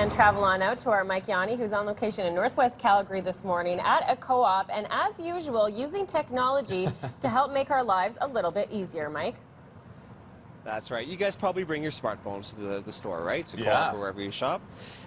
And travel on out to our Mike Yawney, who's on location in Northwest Calgary this morning at a co-op, and as usual, using technology to help make our lives a little bit easier. Mike? That's right. You guys probably bring your smartphones to the store, right? To Yeah. Co-op or wherever you shop.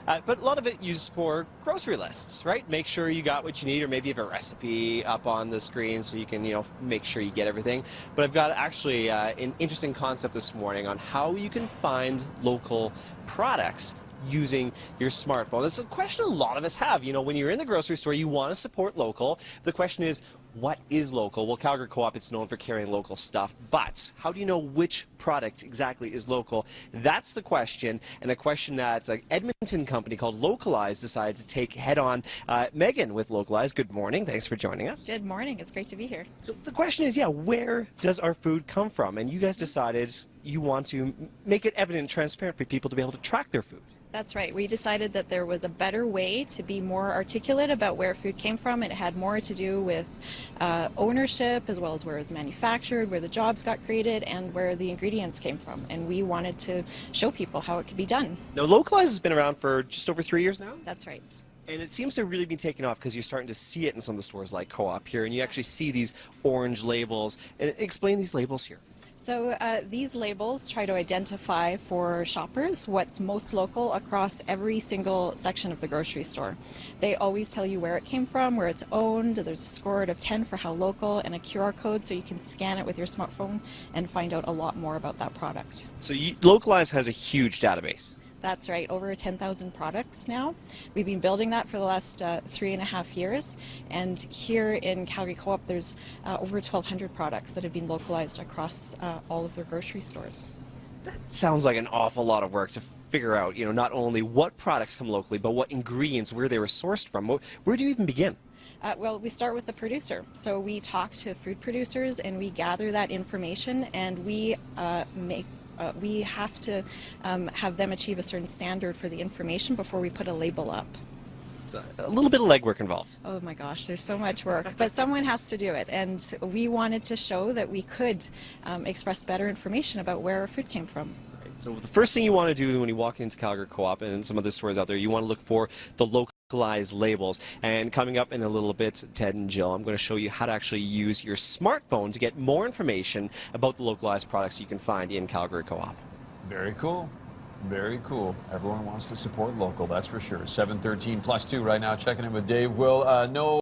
But a lot of it used for grocery lists, right? Make sure you got what you need, or maybe you have a recipe up on the screen so you can, make sure you get everything. But I've got actually an interesting concept this morning on how you can find local products using your smartphone. It's a question a lot of us have. When you're in the grocery store, you want to support local. The question is, what is local? Well, Calgary Co-op, it's known for carrying local stuff, but how do you know which product exactly is local? That's the question, and a question that an Edmonton company called Localize decided to take head-on. Megan with Localize, good morning. Thanks for joining us. Good morning. It's great to be here. So the question is, where does our food come from? And you guys decided you want to make it evident and transparent for people to be able to track their food. That's right. We decided that there was a better way to be more articulate about where food came from. It had more to do with ownership, as well as where it was manufactured, where the jobs got created, and where the ingredients came from. And we wanted to show people how it could be done. Now, Localize has been around for just over 3 years now? That's right. And it seems to have really been taking off because you're starting to see it in some of the stores like Co-op here, and you actually see these orange labels. And explain these labels here. So these labels try to identify for shoppers what's most local across every single section of the grocery store. They always tell you where it came from, where it's owned. There's a score out of 10 for how local, and a QR code so you can scan it with your smartphone and find out a lot more about that product. So Localize has a huge database. That's right, over 10,000 products now. We've been building that for the last 3.5 years, and here in Calgary Co-op there's over 1,200 products that have been localized across all of their grocery stores. That sounds like an awful lot of work to figure out, not only what products come locally, but what ingredients, where they were sourced from. Where do you even begin? Well, we start with the producer. So we talk to food producers and we gather that information, and we have to have them achieve a certain standard for the information before we put a label up. It's a little bit of legwork involved. Oh my gosh, there's so much work, but someone has to do it, and we wanted to show that we could express better information about where our food came from. Right. So the first thing you want to do when you walk into Calgary Co-op and some of the stores out there, you want to look for the Localized labels. And coming up in a little bit, Ted and Jill, I'm going to show you how to actually use your smartphone to get more information about the localized products you can find in Calgary Co-op. Very cool. Very cool. Everyone wants to support local, that's for sure. 7:13 plus 2 right now. Checking in with Dave. Will, no